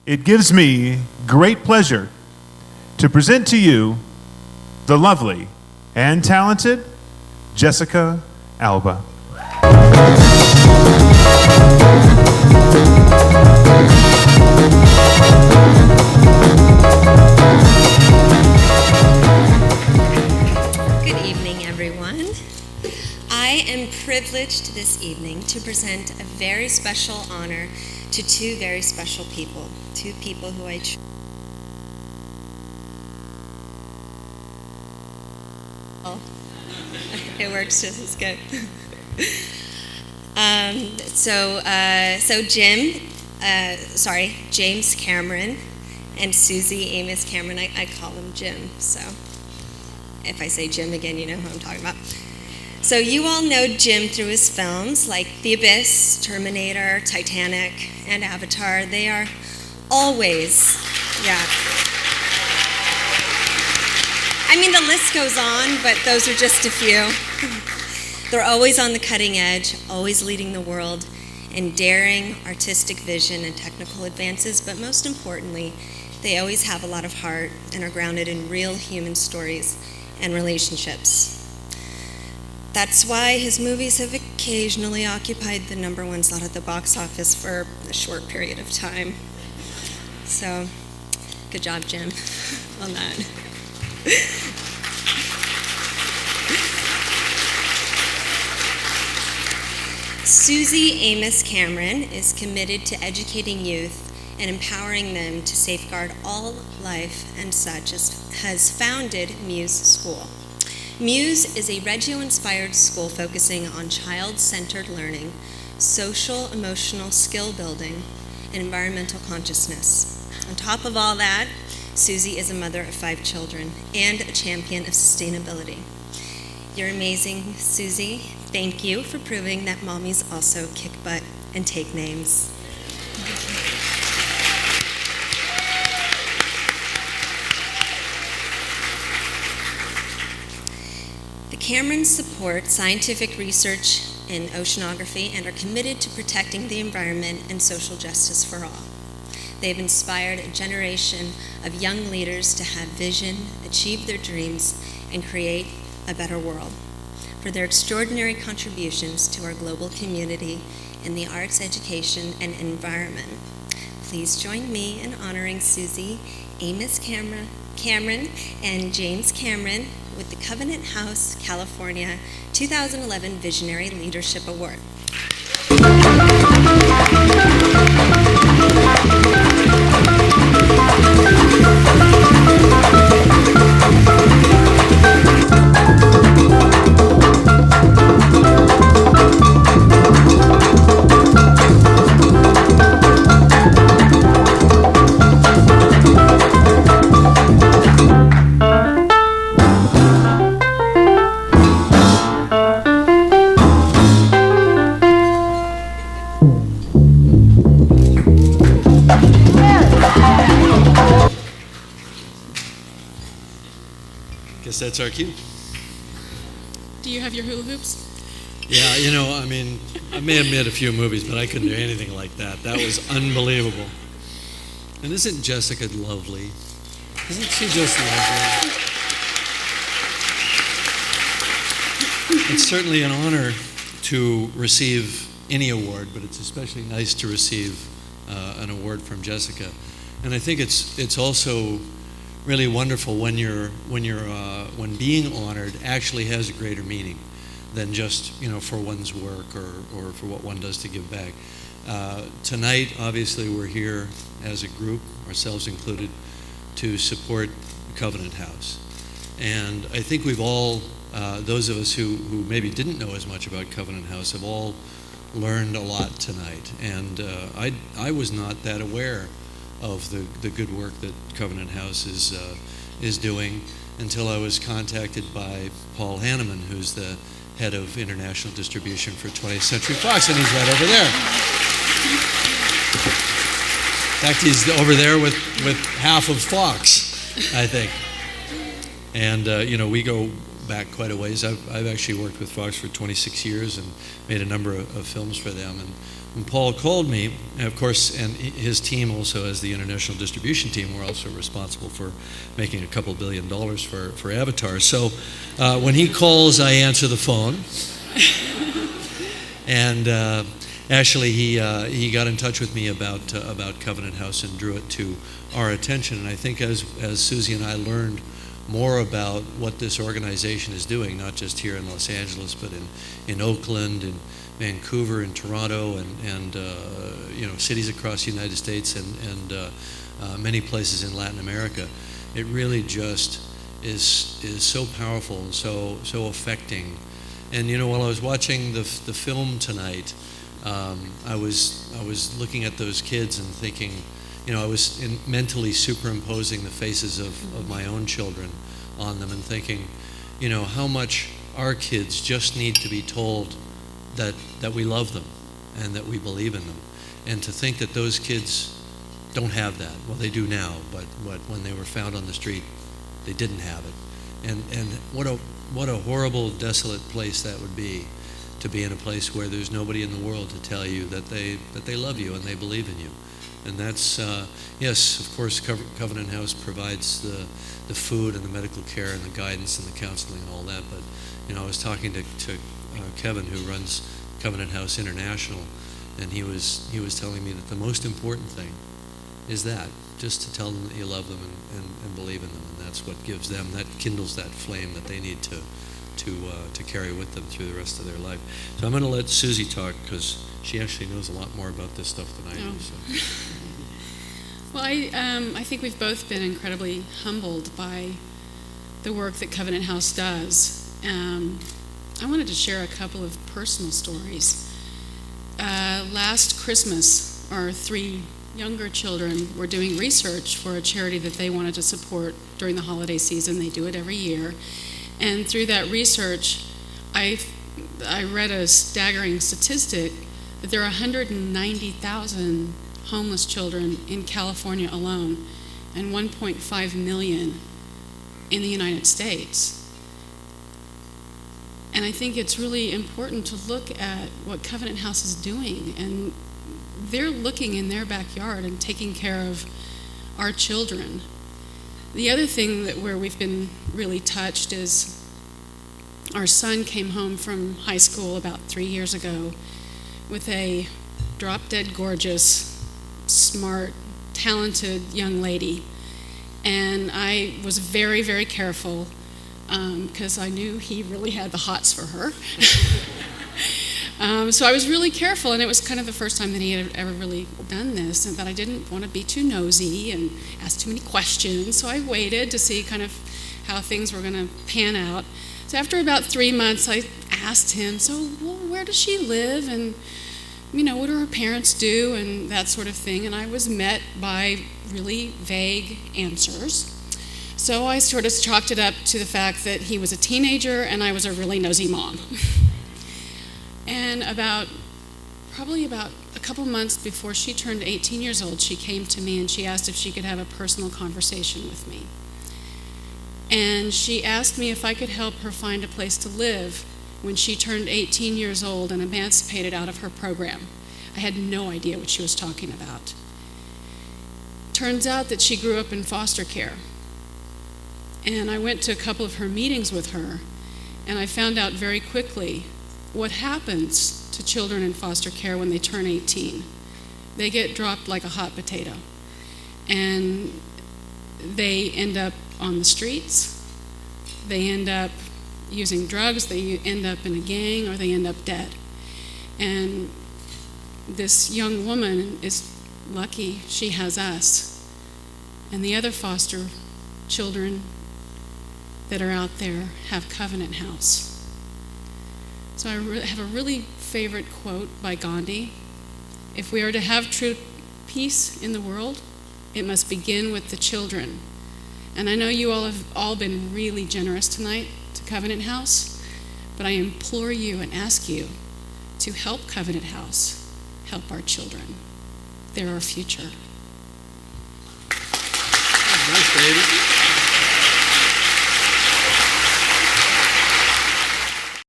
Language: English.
it gives me great pleasure to present to you the lovely and talented Jessica Alba. Good evening, everyone. I am privileged this evening to present a very special honor to two very special people, two people who I it works just as good. James Cameron and Suzy Amos Cameron. I call him Jim, so if I say Jim again, you know who I'm talking about. So you all know Jim through his films like The Abyss, Terminator, Titanic, and Avatar. They are always, I mean, the list goes on, but those are just a few. They're always on the cutting edge, always leading the world in daring artistic vision and technical advances, but most importantly, they always have a lot of heart and are grounded in real human stories and relationships. That's why his movies have occasionally occupied the #1 slot at the box office for a short period of time. So, good job, Jim, on that. Suzy Amos Cameron is committed to educating youth and empowering them to safeguard all life, and such has founded Muse School. Muse is a Reggio-inspired school focusing on child-centered learning, social emotional skill building, and environmental consciousness. On top of all that, Suzy is a mother of 5 children and a champion of sustainability. You're amazing, Suzy. Thank you for proving that mommies also kick butt and take names. The Camerons support scientific research in oceanography and are committed to protecting the environment and social justice for all. They've inspired a generation of young leaders to have vision, achieve their dreams, and create a better world. For their extraordinary contributions to our global community in the arts, education, and environment, please join me in honoring Suzy Amos Cameron and James Cameron with the Covenant House, California 2011 Visionary Leadership Award. Guess that's our cue. Do you have your hula hoops? Yeah, I mean, I may have made a few movies, but I couldn't do anything like that. That was unbelievable. And isn't Jessica lovely? Isn't she just lovely? It's certainly an honor to receive any award, but it's especially nice to receive an award from Jessica. And I think it's also really wonderful when being honored actually has a greater meaning than just for one's work or for what one does to give back. Tonight, obviously, we're here as a group, ourselves included, to support Covenant House. And I think we've all, those of us who maybe didn't know as much about Covenant House, have all learned a lot tonight. And I was not that aware of the good work that Covenant House is doing until I was contacted by Paul Hanneman, who's the head of international distribution for 20th Century Fox, and he's right over there. In fact, he's over there with half of Fox, I think. And we go back quite a ways. I've actually worked with Fox for 26 years and made a number of films for them. And when Paul called me, and of course, and his team also, as the international distribution team, were also responsible for making a couple $2 billion for Avatar. So when he calls, I answer the phone. And actually, he got in touch with me about Covenant House and drew it to our attention. And I think as Suzy and I learned more about what this organization is doing, not just here in Los Angeles, but in Oakland, in Vancouver, in Toronto, and cities across the United States, and many places in Latin America, it really just is so powerful and so affecting. And while I was watching the film tonight, I was looking at those kids and thinking, I was mentally superimposing the faces of my own children on them and thinking, how much our kids just need to be told that we love them and that we believe in them. And to think that those kids don't have that. Well, they do now, but when they were found on the street, they didn't have it. And what a horrible, desolate place that would be, to be in a place where there's nobody in the world to tell you that they love you and they believe in you. And that's, yes, of course, Covenant House provides the food and the medical care and the guidance and the counseling and all that. But, I was talking to Kevin, who runs Covenant House International, and he was telling me that the most important thing is that, just to tell them that you love them and believe in them. And that's what gives them, that kindles that flame that they need to carry with them through the rest of their life. So I'm going to let Suzy talk, because she actually knows a lot more about this stuff than I do. So. Well, I think we've both been incredibly humbled by the work that Covenant House does. I wanted to share a couple of personal stories. Last Christmas, our 3 younger children were doing research for a charity that they wanted to support during the holiday season. They do it every year. And through that research, I read a staggering statistic that there are 190,000 homeless children in California alone, and 1.5 million in the United States. And I think it's really important to look at what Covenant House is doing, and they're looking in their backyard and taking care of our children. The other thing where we've been really touched is our son came home from high school about 3 years ago with a drop-dead gorgeous, smart, talented young lady. And I was very, very careful because I knew he really had the hots for her. So I was really careful, and it was kind of the first time that he had ever really done this, and that I didn't want to be too nosy and ask too many questions. So I waited to see kind of how things were going to pan out. So after about 3 months, I asked him, where does she live? And, what do her parents do? And that sort of thing. And I was met by really vague answers. So I sort of chalked it up to the fact that he was a teenager and I was a really nosy mom. And probably about a couple months before she turned 18 years old, she came to me and she asked if she could have a personal conversation with me. And she asked me if I could help her find a place to live when she turned 18 years old and emancipated out of her program. I had no idea what she was talking about. Turns out that she grew up in foster care. And I went to a couple of her meetings with her, and I found out very quickly what happens to children in foster care when they turn 18. They get dropped like a hot potato, and they end up on the streets, they end up using drugs, they end up in a gang, or they end up dead. And this young woman is lucky she has us. And the other foster children that are out there have Covenant House. So I have a really favorite quote by Gandhi. If we are to have true peace in the world, it must begin with the children. And I know you all have all been really generous tonight to Covenant House, but I implore you and ask you to help Covenant House help our children. They're our future. Nice, baby.